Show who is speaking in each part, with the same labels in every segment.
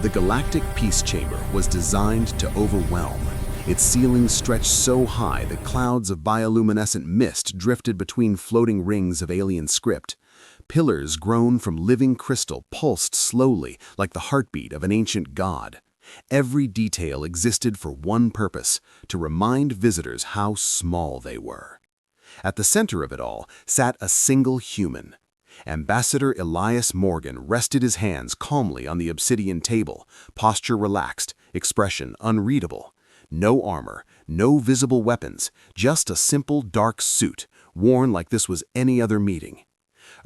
Speaker 1: The galactic peace chamber was designed to overwhelm. Its ceilings stretched so high that clouds of bioluminescent mist drifted between floating rings of alien script. Pillars grown from living crystal pulsed slowly like the heartbeat of an ancient god. Every detail existed for one purpose: to remind visitors how small they were. At the center of it all sat a single human. Ambassador Elias Morgan rested his hands calmly on the obsidian table, posture relaxed, expression unreadable. No armor, no visible weapons, just a simple dark suit, worn like this was any other meeting.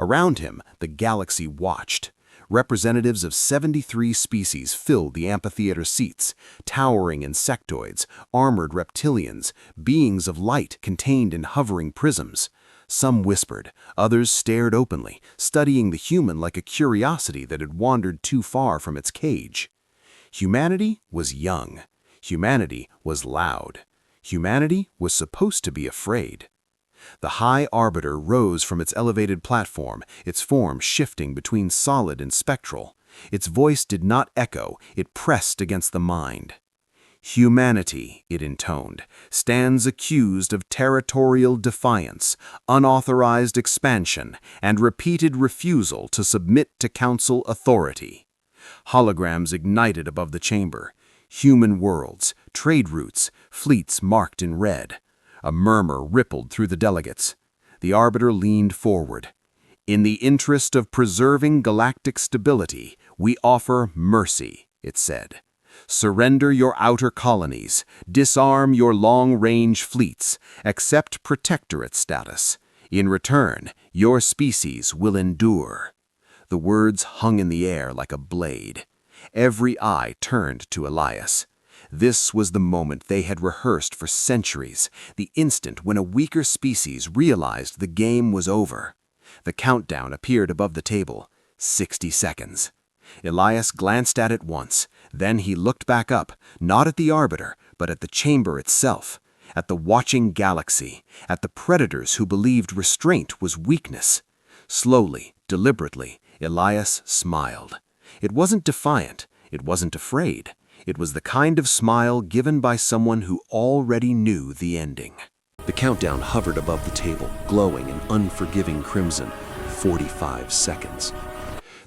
Speaker 1: Around him, the galaxy watched. Representatives of 73 species filled the amphitheater seats, towering insectoids, armored reptilians, beings of light contained in hovering prisms. Some whispered, others stared openly, studying the human like a curiosity that had wandered too far from its cage. Humanity was young. Humanity was loud. Humanity was supposed to be afraid. The High Arbiter rose from its elevated platform, its form shifting between solid and spectral. Its voice did not echo, it pressed against the mind. Humanity, it intoned, stands accused of territorial defiance, unauthorized expansion, and repeated refusal to submit to council authority. Holograms ignited above the chamber. Human worlds, trade routes, fleets marked in red. A murmur rippled through the delegates. The Arbiter leaned forward. "In the interest of preserving galactic stability, we offer mercy," it said. "Surrender your outer colonies, disarm your long-range fleets, accept protectorate status. In return, your species will endure." The words hung in the air like a blade. Every eye turned to Elias. This was the moment they had rehearsed for centuries, the instant when a weaker species realized the game was over. The countdown appeared above the table. 60 seconds. Elias glanced at it once, then he looked back up, not at the Arbiter, but at the chamber itself, at the watching galaxy, at the predators who believed restraint was weakness. Slowly, deliberately, Elias smiled. It wasn't defiant, it wasn't afraid. It was the kind of smile given by someone who already knew the ending. The countdown hovered above the table, glowing in unforgiving crimson. 45 seconds.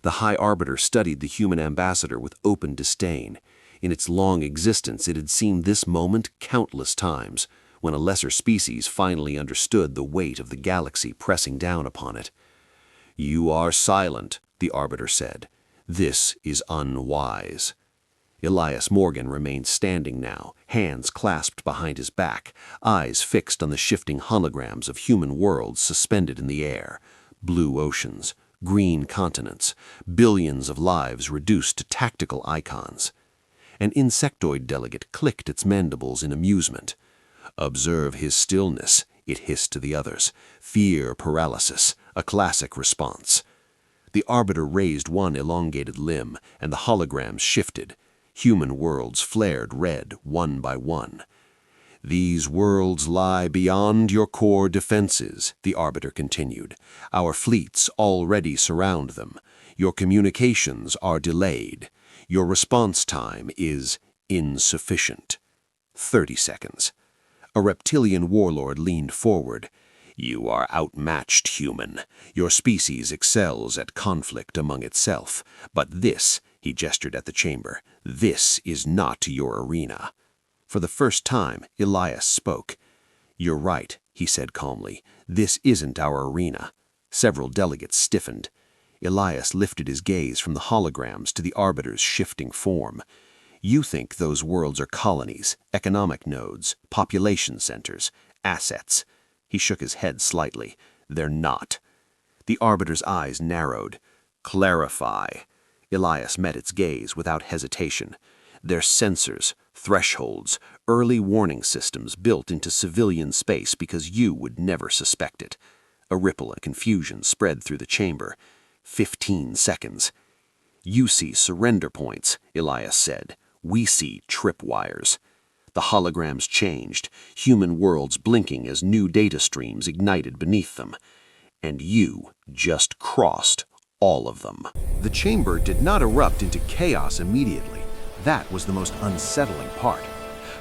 Speaker 1: The High Arbiter studied the human ambassador with open disdain. In its long existence, it had seen this moment countless times, when a lesser species finally understood the weight of the galaxy pressing down upon it. "You are silent," the Arbiter said. "This is unwise." Elias Morgan remained standing now, hands clasped behind his back, eyes fixed on the shifting holograms of human worlds suspended in the air. Blue oceans, green continents, billions of lives reduced to tactical icons. An insectoid delegate clicked its mandibles in amusement. "Observe his stillness," it hissed to the others. "Fear paralysis, a classic response." The Arbiter raised one elongated limb, and the holograms shifted. Human worlds flared red one by one. "These worlds lie beyond your core defenses," the Arbiter continued. "Our fleets already surround them. Your communications are delayed. Your response time is insufficient." 30 seconds. A reptilian warlord leaned forward. "You are outmatched, human. Your species excels at conflict among itself. But this," he gestured at the chamber, "this is not your arena." For the first time, Elias spoke. "You're right," he said calmly. "This isn't our arena." Several delegates stiffened. Elias lifted his gaze from the holograms to the Arbiter's shifting form. "You think those worlds are colonies, economic nodes, population centers, assets." He shook his head slightly. "They're not." The Arbiter's eyes narrowed. "Clarify." Elias met its gaze without hesitation. "They're sensors, thresholds, early warning systems built into civilian space because you would never suspect it." A ripple of confusion spread through the chamber. 15 seconds. "You see surrender points," Elias said. "We see tripwires." The holograms changed, human worlds blinking as new data streams ignited beneath them. "And you just crossed all of them." The chamber did not erupt into chaos immediately.
Speaker 2: That was the most unsettling part.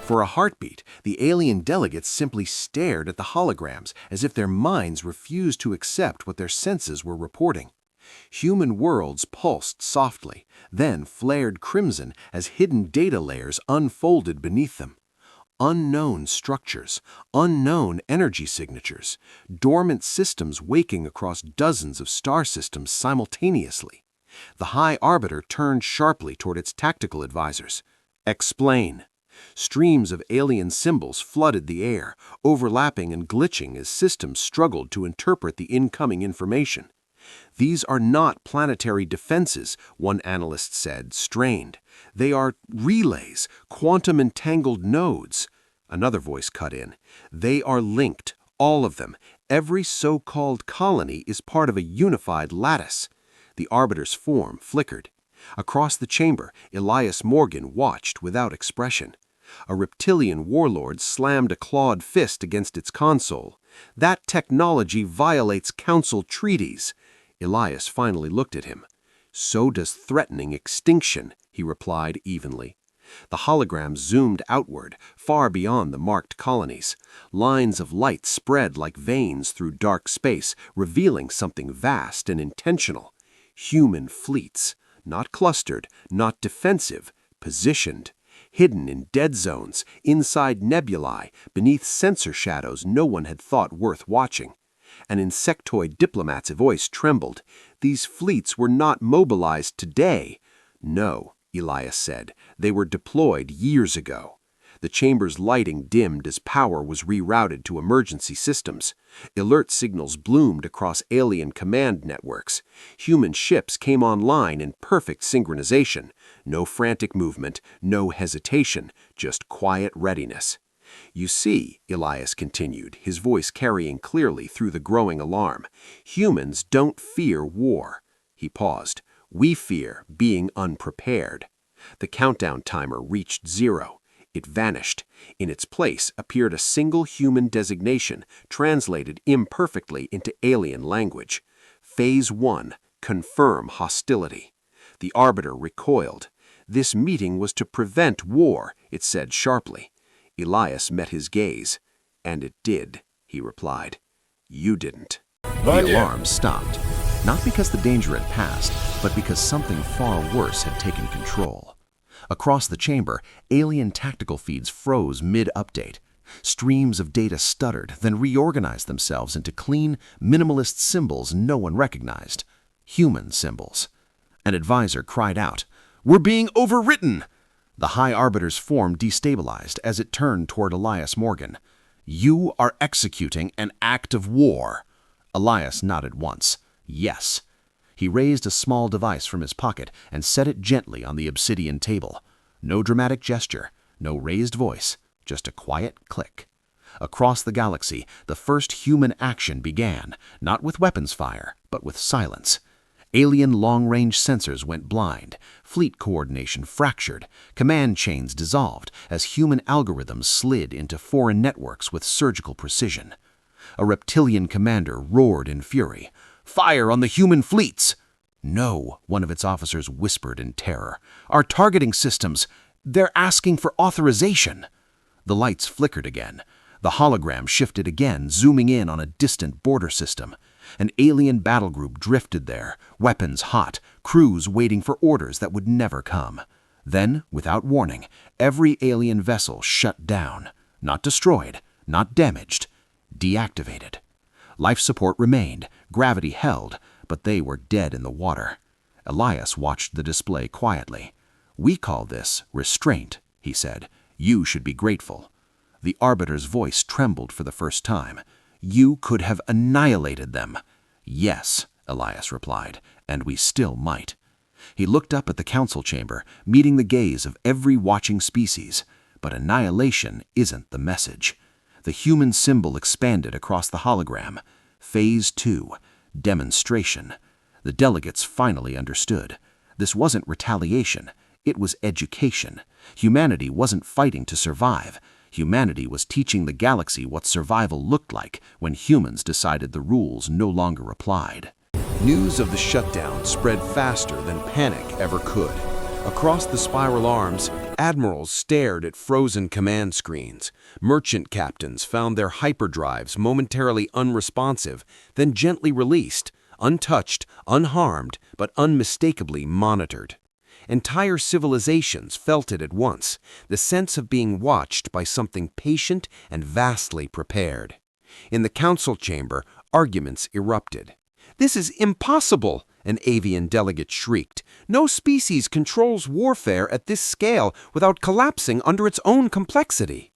Speaker 2: For a heartbeat, the alien delegates simply stared at the holograms as if their minds refused to accept what their senses were reporting. Human worlds pulsed softly, then flared crimson as hidden data layers unfolded beneath them. Unknown structures, unknown energy signatures, dormant systems waking across dozens of star systems simultaneously. The High Arbiter turned sharply toward its tactical advisors. "Explain." Streams of alien symbols flooded the air, overlapping and glitching as systems struggled to interpret the incoming information. "These are not planetary defenses," one analyst said, strained. "They are relays, quantum-entangled nodes." Another voice cut in. "They are linked, all of them. Every so-called colony is part of a unified lattice." The Arbiter's form flickered. Across the chamber, Elias Morgan watched without expression. A reptilian warlord slammed a clawed fist against its console. "That technology violates Council treaties." Elias finally looked at him. "So does threatening extinction," he replied evenly. The hologram zoomed outward, far beyond the marked colonies. Lines of light spread like veins through dark space, revealing something vast and intentional. Human fleets. Not clustered, not defensive, positioned, hidden in dead zones, inside nebulae, beneath sensor shadows no one had thought worth watching. An insectoid diplomat's voice trembled. "These fleets were not mobilized today." "No," Elias said, "they were deployed years ago." The chamber's lighting dimmed as power was rerouted to emergency systems. Alert signals bloomed across alien command networks. Human ships came online in perfect synchronization. No frantic movement, no hesitation, just quiet readiness. "You see," Elias continued, his voice carrying clearly through the growing alarm, "humans don't fear war." He paused. "We fear being unprepared." The countdown timer reached 0. It vanished. In its place appeared a single human designation, translated imperfectly into alien language. Phase 1. Confirm hostility. The Arbiter recoiled. "This meeting was to prevent war," it said sharply. Elias met his gaze. "And it did," he replied. "You didn't." The alarm stopped. Not because the danger had passed, but because something far worse had taken control. Across the chamber, alien tactical feeds froze mid-update. Streams of data stuttered, then reorganized themselves into clean, minimalist symbols no one recognized. Human symbols. An advisor cried out, "We're being overwritten!" The High Arbiter's form destabilized as it turned toward Elias Morgan. "You are executing an act of war." Elias nodded once. "Yes." He raised a small device from his pocket and set it gently on the obsidian table. No dramatic gesture, no raised voice, just a quiet click. Across the galaxy, the first human action began, not with weapons fire, but with silence. Alien long-range sensors went blind, fleet coordination fractured, command chains dissolved as human algorithms slid into foreign networks with surgical precision. A reptilian commander roared in fury. "Fire on the human fleets!" "No," one of its officers whispered in terror. "Our targeting systems, they're asking for authorization." The lights flickered again. The hologram shifted again, zooming in on a distant border system. An alien battle group drifted there, weapons hot, crews waiting for orders that would never come. Then, without warning, every alien vessel shut down. Not destroyed, not damaged, deactivated. Life support remained, gravity held, but they were dead in the water. Elias watched the display quietly. "We call this restraint," he said. "You should be grateful." The Arbiter's voice trembled for the first time. "You could have annihilated them." "Yes," Elias replied, "and we still might." He looked up at the council chamber, meeting the gaze of every watching species. But annihilation isn't the message. The human symbol expanded across the hologram. Phase 2. Demonstration. The delegates finally understood. This wasn't retaliation. It was education. Humanity wasn't fighting to survive. Humanity was teaching the galaxy what survival looked like when humans decided the rules no longer applied. News of the shutdown spread faster than panic ever could.
Speaker 3: Across the spiral arms, admirals stared at frozen command screens. Merchant captains found their hyperdrives momentarily unresponsive, then gently released, untouched, unharmed, but unmistakably monitored. Entire civilizations felt it at once, the sense of being watched by something patient and vastly prepared. In the council chamber, arguments erupted. "This is impossible!" an avian delegate shrieked. "No species controls warfare at this scale without collapsing under its own complexity."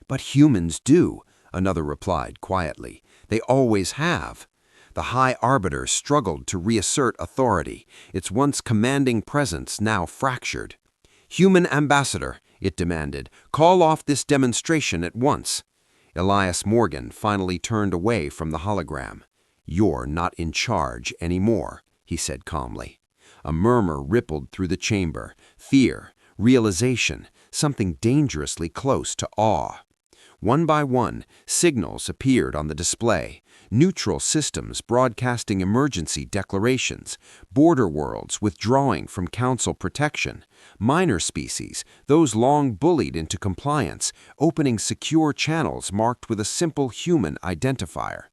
Speaker 3: "But humans do," another replied quietly. "They always have." The High Arbiter struggled to reassert authority, its once commanding presence now fractured. "Human ambassador," it demanded, "call off this demonstration at once." Elias Morgan finally turned away from the hologram. "You're not in charge anymore," he said calmly. A murmur rippled through the chamber. Fear, realization, something dangerously close to awe. One by one, signals appeared on the display. Neutral systems broadcasting emergency declarations, border worlds withdrawing from council protection, minor species, those long bullied into compliance, opening secure channels marked with a simple human identifier.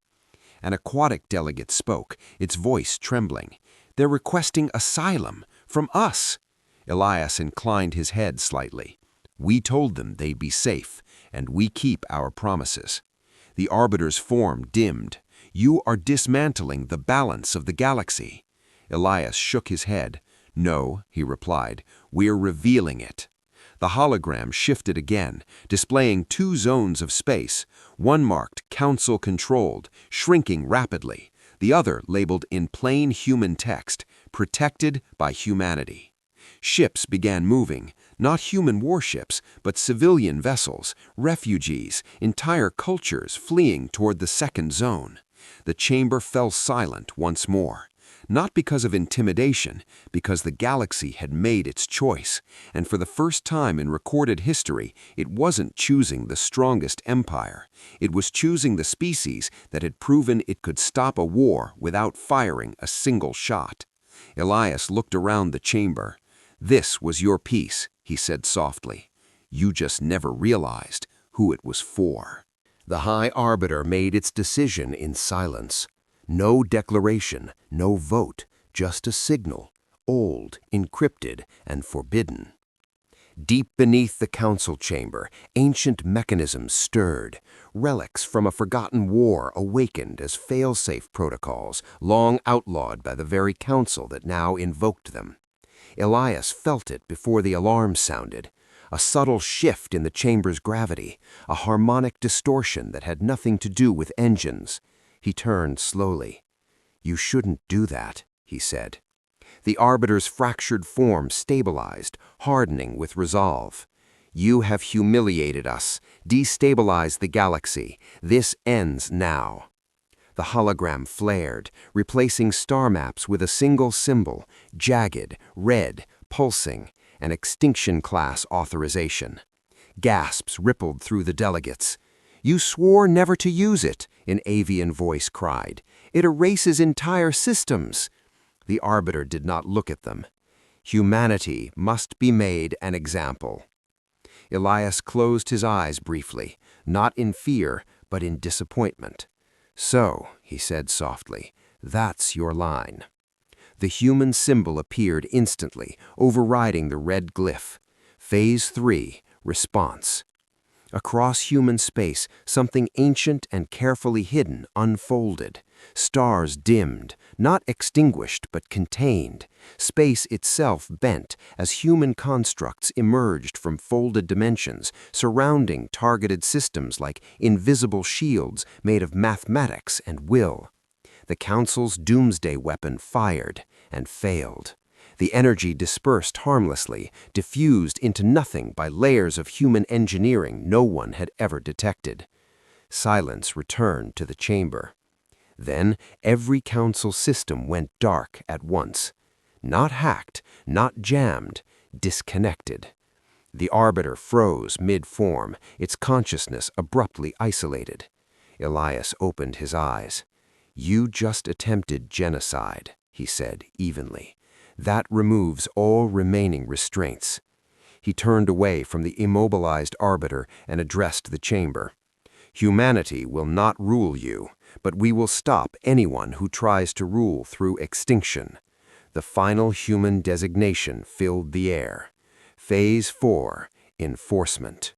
Speaker 3: An aquatic delegate spoke, its voice trembling. "They're requesting asylum from us." Elias inclined his head slightly. "We told them they'd be safe, and we keep our promises." The Arbiter's form dimmed. "You are dismantling the balance of the galaxy." Elias shook his head. "No," he replied, "we're revealing it." The hologram shifted again, displaying two zones of space, one marked Council-controlled, shrinking rapidly, the other labeled in plain human text, "Protected by humanity." Ships began moving, not human warships, but civilian vessels, refugees, entire cultures fleeing toward the second zone. The chamber fell silent once more. Not because of intimidation, because the galaxy had made its choice, and for the first time in recorded history, it wasn't choosing the strongest empire. It was choosing the species that had proven it could stop a war without firing a single shot. Elias looked around the chamber. "This was your piece," he said softly. "You just never realized who it was for." The High Arbiter made its decision in silence. No declaration, no vote, just a signal, old, encrypted, and forbidden. Deep beneath the council chamber, ancient mechanisms stirred. Relics from a forgotten war awakened as fail-safe protocols, long outlawed by the very council that now invoked them. Elias felt it before the alarm sounded. A subtle shift in the chamber's gravity, a harmonic distortion that had nothing to do with engines. He turned slowly. "You shouldn't do that," he said. The Arbiter's fractured form stabilized, hardening with resolve. "You have humiliated us, destabilized the galaxy. This ends now." The hologram flared, replacing star maps with a single symbol, jagged, red, pulsing, an extinction-class authorization. Gasps rippled through the delegates. "You swore never to use it," an avian voice cried. "It erases entire systems." The Arbiter did not look at them. "Humanity must be made an example." Elias closed his eyes briefly, not in fear, but in disappointment. "So," he said softly, "that's your line." The human symbol appeared instantly, overriding the red glyph. Phase 3, response. Across human space, something ancient and carefully hidden unfolded. Stars dimmed, not extinguished but contained. Space itself bent as human constructs emerged from folded dimensions, surrounding targeted systems like invisible shields made of mathematics and will. The Council's doomsday weapon fired and failed. The energy dispersed harmlessly, diffused into nothing by layers of human engineering no one had ever detected. Silence returned to the chamber. Then every council system went dark at once. Not hacked, not jammed, disconnected. The Arbiter froze mid-form, its consciousness abruptly isolated. Elias opened his eyes. "You just attempted genocide," he said evenly.
Speaker 4: That removes all remaining restraints. He turned away from the immobilized arbiter and addressed the chamber. Humanity will not rule you, but we will stop anyone who tries to rule through extinction. The final human designation filled the air. Phase 4, enforcement.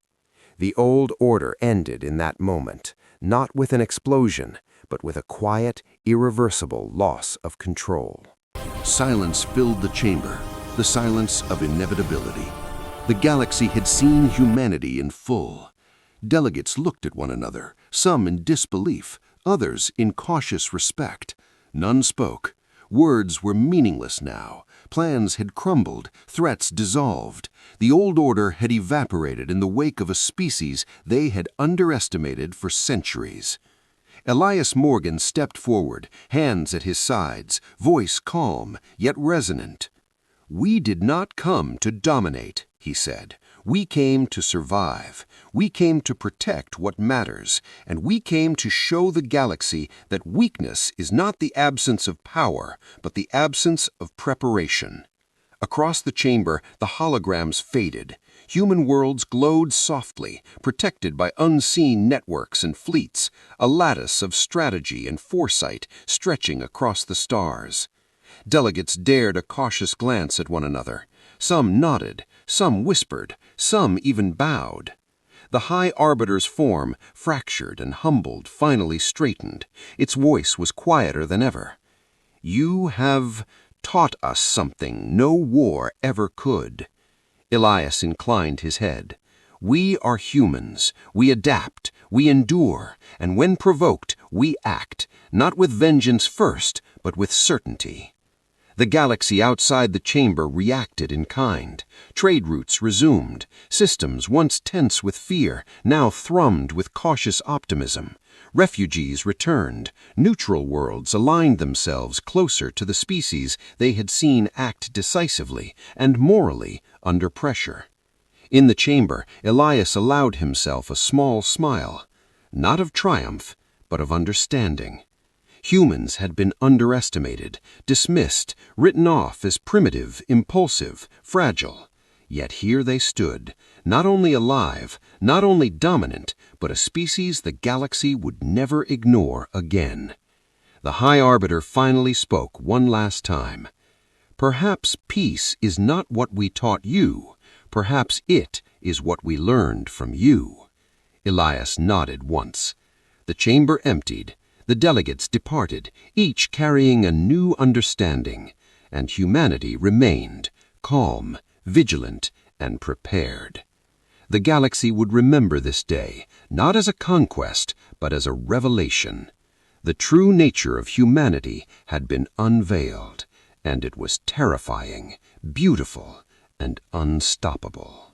Speaker 4: The old order ended in that moment, not with an explosion, but with a quiet, irreversible loss of control.
Speaker 2: Silence filled the chamber, the silence of inevitability. The galaxy had seen humanity in full. Delegates looked at one another, some in disbelief, others in cautious respect. None spoke. Words were meaningless now. Plans had crumbled, threats dissolved. The old order had evaporated in the wake of a species they had underestimated for centuries. Elias Morgan stepped forward, hands at his sides, voice calm, yet resonant. "We did not come to dominate," he said. "We came to survive. We came to protect what matters, and we came to show the galaxy that weakness is not the absence of power, but the absence of preparation." Across the chamber, the holograms faded. Human worlds glowed softly, protected by unseen networks and fleets, a lattice of strategy and foresight stretching across the stars. Delegates dared a cautious glance at one another. Some nodded, some whispered, some even bowed. The High Arbiter's form, fractured and humbled, finally straightened. Its voice was quieter than ever. "You have taught us something no war ever could." Elias inclined his head. "We are humans. We adapt, we endure, and when provoked, we act, not with vengeance first, but with certainty." The galaxy outside the chamber reacted in kind. Trade routes resumed. Systems once tense with fear now thrummed with cautious optimism. Refugees returned. Neutral worlds aligned themselves closer to the species they had seen act decisively and morally under pressure. In the chamber, Elias allowed himself a small smile, not of triumph, but of understanding. Humans had been underestimated, dismissed, written off as primitive, impulsive, fragile. Yet here they stood, not only alive, not only dominant, but a species the galaxy would never ignore again. The High Arbiter finally spoke one last time. "Perhaps peace is not what we taught you. Perhaps it is what we learned from you." Elias nodded once. The chamber emptied. The delegates departed, each carrying a new understanding, and humanity remained, calm, vigilant, and prepared. The galaxy would remember this day, not as a conquest, but as a revelation. The true nature of humanity had been unveiled, and it was terrifying, beautiful, and unstoppable.